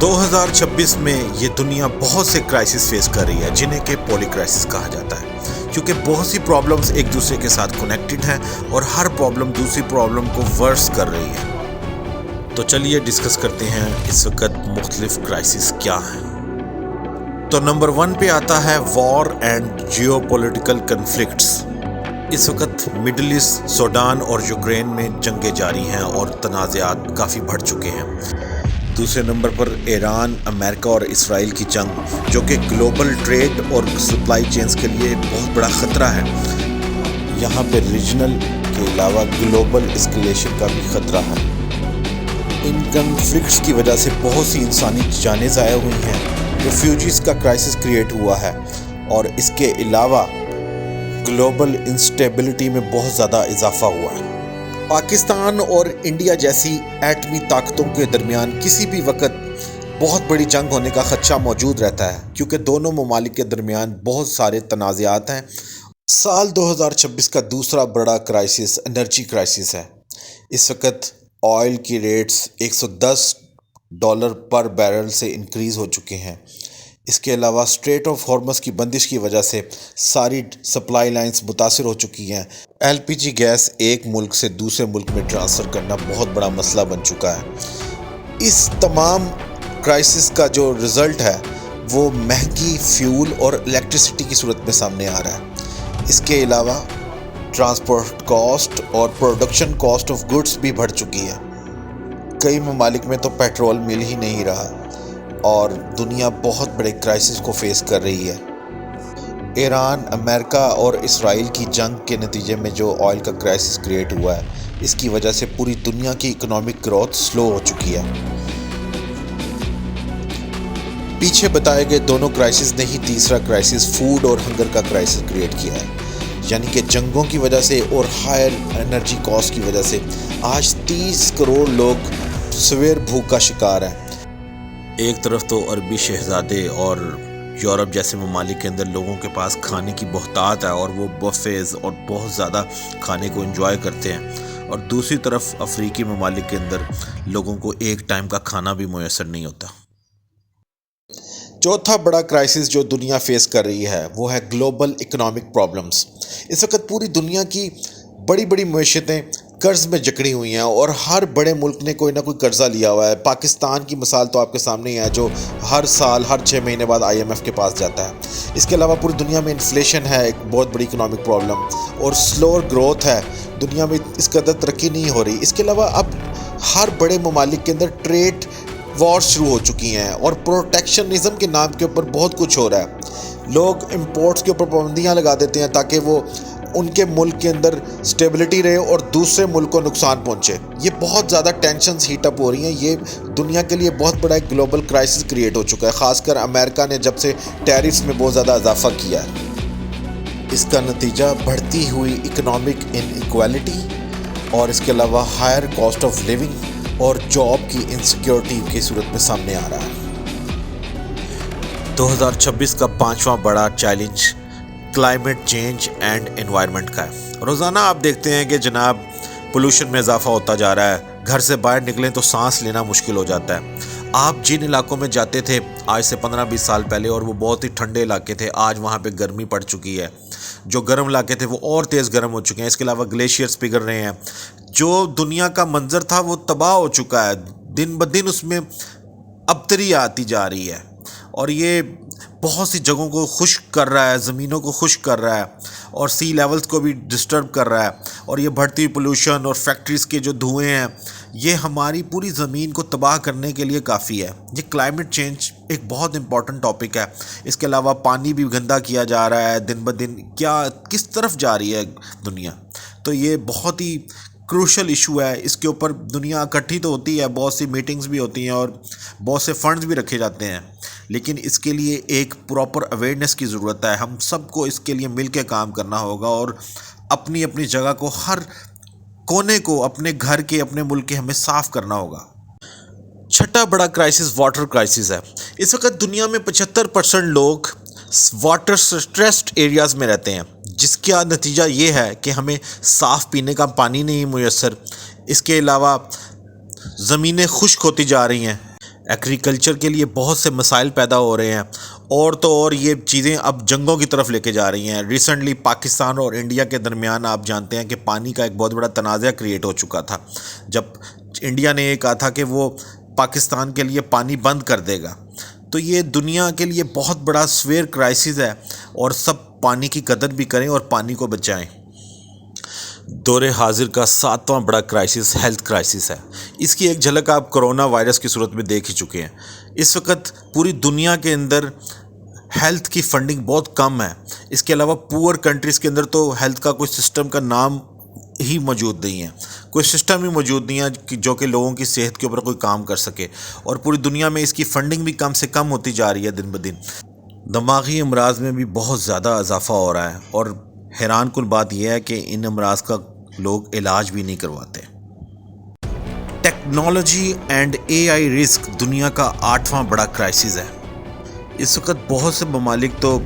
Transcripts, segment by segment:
2026 میں یہ دنیا بہت سے کرائسس فیس کر رہی ہے جنہیں کہ پولی کرائسس کہا جاتا ہے، کیونکہ بہت سی پرابلمز ایک دوسرے کے ساتھ کنیکٹڈ ہیں اور ہر پرابلم دوسری پرابلم کو ورس کر رہی ہے۔ تو چلیے ڈسکس کرتے ہیں اس وقت مختلف کرائسس کیا ہیں۔ تو نمبر 1 پہ آتا ہے war and geopolitical conflicts. اس وقت مڈل ایسٹ، سوڈان اور یوکرین میں جنگیں جاری ہیں اور تنازعات کافی بڑھ چکے ہیں۔ دوسرے نمبر پر ایران، امریکہ اور اسرائیل کی جنگ، جو کہ گلوبل ٹریڈ اور سپلائی چینز کے لیے بہت بڑا خطرہ ہے۔ یہاں پہ ریجنل کے علاوہ گلوبل اسکلیشن کا بھی خطرہ ہے۔ ان کنفلکٹس کی وجہ سے بہت سی انسانی جانیں ضائع ہوئی ہیں، ریفیوجیز کا کرائسس کریٹ ہوا ہے، اور اس کے علاوہ گلوبل انسٹیبلٹی میں بہت زیادہ اضافہ ہوا ہے۔ پاکستان اور انڈیا جیسی ایٹمی طاقتوں کے درمیان کسی بھی وقت بہت بڑی جنگ ہونے کا خدشہ موجود رہتا ہے، کیونکہ دونوں ممالک کے درمیان بہت سارے تنازعات ہیں۔ سال 2026 کا دوسرا بڑا کرائسس انرجی کرائسس ہے۔ اس وقت آئل کی ریٹس $110 پر بیرل سے انکریز ہو چکے ہیں۔ اس کے علاوہ اسٹریٹ آف ہارمز کی بندش کی وجہ سے ساری سپلائی لائنز متاثر ہو چکی ہیں۔ LPG گیس ایک ملک سے دوسرے ملک میں ٹرانسفر کرنا بہت بڑا مسئلہ بن چکا ہے۔ اس تمام کرائسس کا جو رزلٹ ہے وہ مہنگی فیول اور الیکٹریسٹی کی صورت میں سامنے آ رہا ہے۔ اس کے علاوہ ٹرانسپورٹ کاسٹ اور پروڈکشن کاسٹ آف گڈس بھی بڑھ چکی ہے۔ کئی ممالک میں تو پیٹرول مل ہی نہیں رہا اور دنیا بہت بڑے کرائسس کو فیس کر رہی ہے۔ ایران، امریکہ اور اسرائیل کی جنگ کے نتیجے میں جو آئل کا کرائسس کریٹ ہوا ہے، اس کی وجہ سے پوری دنیا کی اکنامک گروتھ سلو ہو چکی ہے۔ پیچھے بتائے گئے دونوں کرائسس نے ہی تیسرا کرائسس فوڈ اور ہنگر کا کرائسس کریٹ کیا ہے، یعنی کہ جنگوں کی وجہ سے اور ہائر انرجی کاسٹ کی وجہ سے آج 30 کروڑ لوگ سویر بھوک کا شکار ہیں۔ ایک طرف تو عربی شہزادے اور یورپ جیسے ممالک کے اندر لوگوں کے پاس کھانے کی بہتات ہے اور وہ بفیز اور بہت زیادہ کھانے کو انجوائے کرتے ہیں، اور دوسری طرف افریقی ممالک کے اندر لوگوں کو ایک ٹائم کا کھانا بھی میسر نہیں ہوتا۔ چوتھا بڑا کرائسس جو دنیا فیس کر رہی ہے وہ ہے گلوبل اکنامک پرابلمز۔ اس وقت پوری دنیا کی بڑی بڑی معیشتیں قرض میں جکڑی ہوئی ہیں اور ہر بڑے ملک نے کوئی نہ کوئی قرضہ لیا ہوا ہے۔ پاکستان کی مثال تو آپ کے سامنے ہی ہے، جو ہر سال ہر 6 مہینے بعد IMF کے پاس جاتا ہے۔ اس کے علاوہ پوری دنیا میں انفلیشن ہے، ایک بہت بڑی اکنامک پرابلم، اور سلور گروتھ ہے، دنیا میں اس قدر ترقی نہیں ہو رہی۔ اس کے علاوہ اب ہر بڑے ممالک کے اندر ٹریڈ وار شروع ہو چکی ہیں اور پروٹیکشنزم کے نام کے اوپر بہت کچھ ہو رہا ہے۔ لوگ امپورٹس کے اوپر پابندیاں لگا دیتے ہیں تاکہ وہ ان کے ملک کے اندر سٹیبلٹی رہے اور دوسرے ملک کو نقصان پہنچے۔ یہ بہت زیادہ ٹینشنز ہیٹ اپ ہو رہی ہیں۔ یہ دنیا کے لیے بہت بڑا ایک گلوبل کرائسس کریٹ ہو چکا ہے، خاص کر امریکہ نے جب سے ٹیرفز میں بہت زیادہ اضافہ کیا ہے۔ اس کا نتیجہ بڑھتی ہوئی اکنامک انیکوالٹی اور اس کے علاوہ ہائر کاسٹ آف لیونگ اور جاب کی انسیکیورٹی کی صورت میں سامنے آ رہا ہے۔ 2026 کا 5واں بڑا challenge climate change and environment کا ہے۔ روزانہ آپ دیکھتے ہیں کہ جناب پولوشن میں اضافہ ہوتا جا رہا ہے، گھر سے باہر نکلیں تو سانس لینا مشکل ہو جاتا ہے۔ آپ جن علاقوں میں جاتے تھے آج سے 15-20 سال پہلے اور وہ بہت ہی ٹھنڈے علاقے تھے، آج وہاں پہ گرمی پڑ چکی ہے۔ جو گرم علاقے تھے وہ اور تیز گرم ہو چکے ہیں۔ اس کے علاوہ گلیشیئرز پگھل رہے ہیں۔ جو دنیا کا منظر تھا وہ تباہ ہو چکا ہے، دن بدن اس میں ابتری آتی جا رہی ہے، اور یہ بہت سی جگہوں کو خشک کر رہا ہے، زمینوں کو خشک کر رہا ہے، اور سی لیولز کو بھی ڈسٹرب کر رہا ہے۔ اور یہ بڑھتی پولوشن اور فیکٹریز کے جو دھوئیں ہیں، یہ ہماری پوری زمین کو تباہ کرنے کے لیے کافی ہے۔ یہ کلائمیٹ چینج ایک بہت امپورٹنٹ ٹاپک ہے۔ اس کے علاوہ پانی بھی گندا کیا جا رہا ہے دن بدن، کس طرف جا رہی ہے دنیا، تو یہ بہت ہی کروشل ایشو ہے۔ اس کے اوپر دنیا اکٹھی تو ہوتی ہے، بہت سی میٹنگز بھی ہوتی ہیں اور بہت سے فنڈز بھی رکھے جاتے ہیں، لیکن اس کے لیے ایک پراپر اویئرنیس کی ضرورت ہے۔ ہم سب کو اس کے لیے مل کے کام کرنا ہوگا اور اپنی اپنی جگہ کو، ہر کونے کو، اپنے گھر کے، اپنے ملک کے ہمیں صاف کرنا ہوگا۔ چھٹا بڑا کرائسس واٹر کرائسس ہے۔ اس وقت دنیا میں 75% لوگ واٹر سٹریسڈ ایریاز میں رہتے ہیں، جس کا نتیجہ یہ ہے کہ ہمیں صاف پینے کا پانی نہیں میسر۔ اس کے علاوہ زمینیں خشک ہوتی جا رہی ہیں۔ ایگریکلچر کے لیے بہت سے مسائل پیدا ہو رہے ہیں، اور تو اور یہ چیزیں اب جنگوں کی طرف لے کے جا رہی ہیں۔ ریسنٹلی پاکستان اور انڈیا کے درمیان آپ جانتے ہیں کہ پانی کا ایک بہت بڑا تنازع کریٹ ہو چکا تھا، جب انڈیا نے یہ کہا تھا کہ وہ پاکستان کے لیے پانی بند کر دے گا۔ تو یہ دنیا کے لیے بہت بڑا سویئر کرائسس ہے، اور سب پانی کی قدر بھی کریں اور پانی کو بچائیں۔ دور حاضر کا 7واں بڑا کرائسس ہیلتھ کرائسس ہے۔ اس کی ایک جھلک آپ کرونا وائرس کی صورت میں دیکھ ہی چکے ہیں۔ اس وقت پوری دنیا کے اندر ہیلتھ کی فنڈنگ بہت کم ہے۔ اس کے علاوہ پور کنٹریز کے اندر تو ہیلتھ کا کوئی سسٹم کا نام ہی موجود نہیں ہے، کوئی سسٹم ہی موجود نہیں ہے جو کہ لوگوں کی صحت کے اوپر کوئی کام کر سکے، اور پوری دنیا میں اس کی فنڈنگ بھی کم سے کم ہوتی جا رہی ہے دن بدن۔ دماغی امراض میں بھی بہت زیادہ اضافہ ہو رہا ہے، اور حیران کن بات یہ ہے کہ ان امراض کا لوگ علاج بھی نہیں کرواتے۔ Technology and A I risk دنیا کا 8واں بڑا کرائسس ہے۔ اس وقت بہت سے ممالک تو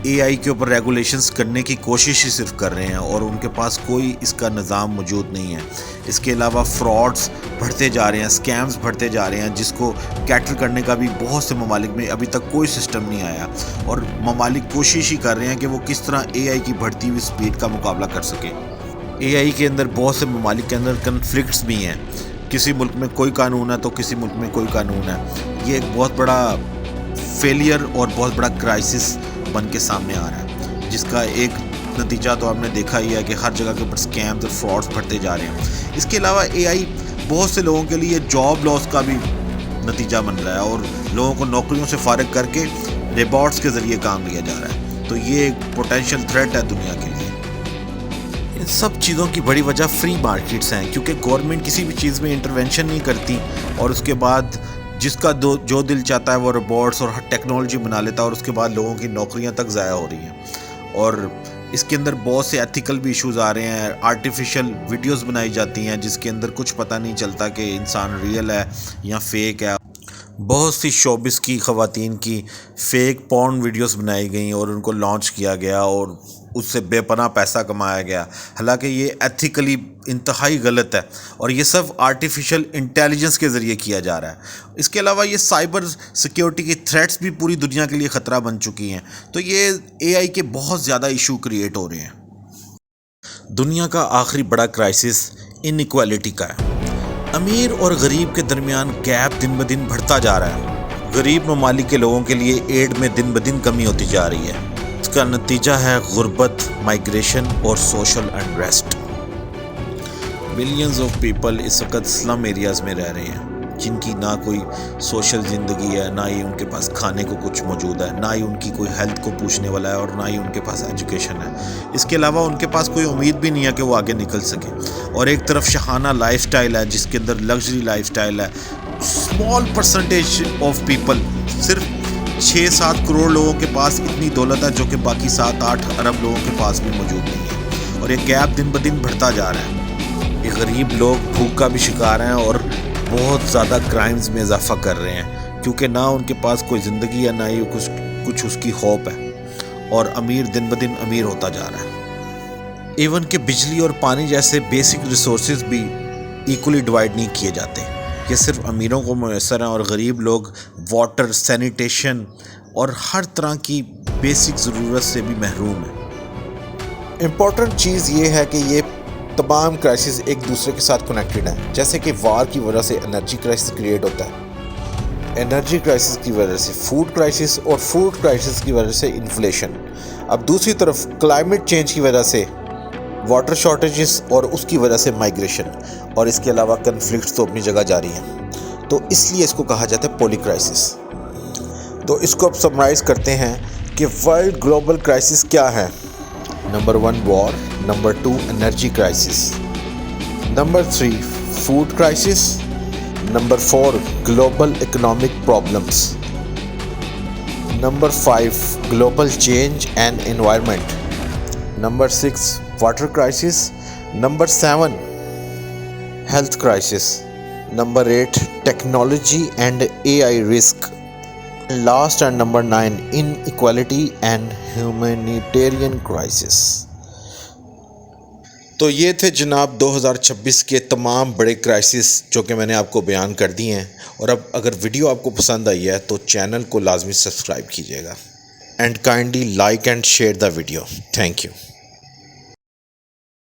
اے آئی کے اوپر ریگولیشنز کرنے کی کوشش ہی صرف کر رہے ہیں، اور ان کے پاس کوئی اس کا نظام موجود نہیں ہے۔ اس کے علاوہ فراڈز بڑھتے جا رہے ہیں، سکیمز بڑھتے جا رہے ہیں، جس کو کیٹل کرنے کا بھی بہت سے ممالک میں ابھی تک کوئی سسٹم نہیں آیا، اور ممالک کوشش ہی کر رہے ہیں کہ وہ کس طرح اے آئی کی بڑھتی ہوئی سپیڈ کا مقابلہ کر سکے۔ اے آئی کے اندر بہت سے ممالک کے اندر کنفلکٹس بھی ہیں، کسی ملک میں کوئی قانون ہے تو کسی ملک میں کوئی قانون ہے۔ یہ ایک بہت بڑا فیلئر اور بہت بڑا کرائسس بن کے سامنے آ رہا ہے، جس کا ایک نتیجہ تو آپ نے دیکھا ہی ہے کہ ہر جگہ کے اوپر سکیمز اور فراڈز بڑھتے جا رہے ہیں۔ اس کے علاوہ اے آئی بہت سے لوگوں کے لیے جاب لاس کا بھی نتیجہ بن رہا ہے، اور لوگوں کو نوکریوں سے فارغ کر کے روبوٹس کے ذریعے کام لیا جا رہا ہے۔ تو یہ ایک پوٹینشیل تھریٹ ہے دنیا کے لیے۔ ان سب چیزوں کی بڑی وجہ فری مارکیٹس ہیں، کیونکہ گورنمنٹ کسی بھی چیز میں انٹرونشن نہیں کرتی، اور اس کے بعد جس کا جو دل چاہتا ہے وہ روبوٹس اور ٹیکنالوجی بنا لیتا ہے، اور اس کے بعد لوگوں کی نوکریاں تک ضائع ہو رہی ہیں۔ اور اس کے اندر بہت سے ایتھیکل بھی ایشوز آ رہے ہیں، آرٹیفیشل ویڈیوز بنائی جاتی ہیں جس کے اندر کچھ پتہ نہیں چلتا کہ انسان ریئل ہے یا فیک ہے۔ بہت سی شوبز کی خواتین کی فیک پورن ویڈیوز بنائی گئیں اور ان کو لانچ کیا گیا، اور اس سے بے پناہ پیسہ کمایا گیا، حالانکہ یہ ایتھیکلی انتہائی غلط ہے، اور یہ سب آرٹیفیشل انٹیلیجنس کے ذریعے کیا جا رہا ہے۔ اس کے علاوہ یہ سائبر سیکیورٹی کی تھریٹس بھی پوری دنیا کے لیے خطرہ بن چکی ہیں، تو یہ اے آئی کے بہت زیادہ ایشو کریٹ ہو رہے ہیں۔ دنیا کا آخری بڑا کرائسس ان ایکویلٹی کا ہے۔ امیر اور غریب کے درمیان گیپ دن بدن بڑھتا جا رہا ہے۔ غریب ممالک کے لوگوں کے لیے ایڈ میں دن بدن کمی ہوتی جا رہی ہے۔ اس کا نتیجہ ہے غربت، مائیگریشن اور social unrest. Millions of people اس وقت سلم ایریاز میں رہ رہے ہیں، جن کی نہ کوئی سوشل زندگی ہے، نہ ہی ان کے پاس کھانے کو کچھ موجود ہے، نہ ہی ان کی کوئی ہیلتھ کو پوچھنے والا ہے، اور نہ ہی ان کے پاس ایجوکیشن ہے۔ اس کے علاوہ ان کے پاس کوئی امید بھی نہیں ہے کہ وہ آگے نکل سکے۔ اور ایک طرف شاہانہ لائف سٹائل ہے، جس کے اندر لگژری لائف سٹائل ہے۔ اسمال پرسنٹیج آف پیپل، صرف 6-7 کروڑ لوگوں کے پاس اتنی دولت ہے جو کہ باقی 7-8 ارب لوگوں کے پاس بھی موجود نہیں ہے، اور یہ گیپ دن بدن بڑھتا جا رہا ہے۔ یہ غریب لوگ بھوک کا بھی شکار ہیں، اور بہت زیادہ کرائمز میں اضافہ کر رہے ہیں، کیونکہ نہ ان کے پاس کوئی زندگی ہے، نہ ہی کچھ اس کی ہوپ ہے، اور امیر دن بدن امیر ہوتا جا رہا ہے۔ ایون کہ بجلی اور پانی جیسے بیسک ریسورسز بھی ایکولی ڈیوائڈ نہیں کیے جاتے، یہ صرف امیروں کو میسر ہیں، اور غریب لوگ واٹر، سینیٹیشن اور ہر طرح کی بیسک ضرورت سے بھی محروم ہیں۔ امپورٹنٹ چیز یہ ہے کہ یہ تمام کرائسس ایک دوسرے کے ساتھ کنیکٹڈ ہیں، جیسے کہ وار کی وجہ سے انرجی کرائسس کریٹ ہوتا ہے، انرجی کرائسس کی وجہ سے فوڈ کرائسس، اور فوڈ کرائسس کی وجہ سے انفلیشن۔ اب دوسری طرف کلائمیٹ چینج کی وجہ سے واٹر شارٹیجز، اور اس کی وجہ سے مائیگریشن، اور اس کے علاوہ کنفلکٹس تو اپنی جگہ جاری ہیں، تو اس لیے اس کو کہا جاتا ہے پولی کرائسس۔ تو اس کو اب سمرائز کرتے ہیں کہ ورلڈ گلوبل کرائسس کیا ہے۔ Number 1 war, number 2 energy crisis, number 3 food crisis, number 4 global economic problems, number 5 global change and environment, number 6 water crisis, number 7 health crisis, number 8 technology and A I risk, last and number 9 inequality and humanitarian crisis. تو یہ تھے جناب 2026 کے تمام بڑے crisis جو کہ میں نے آپ کو بیان کر دی ہیں. اور اب اگر ویڈیو آپ کو پسند آئی ہے تو چینل کو لازمی سبسکرائب کیجیے گا. And kindly like and share the video. Thank you.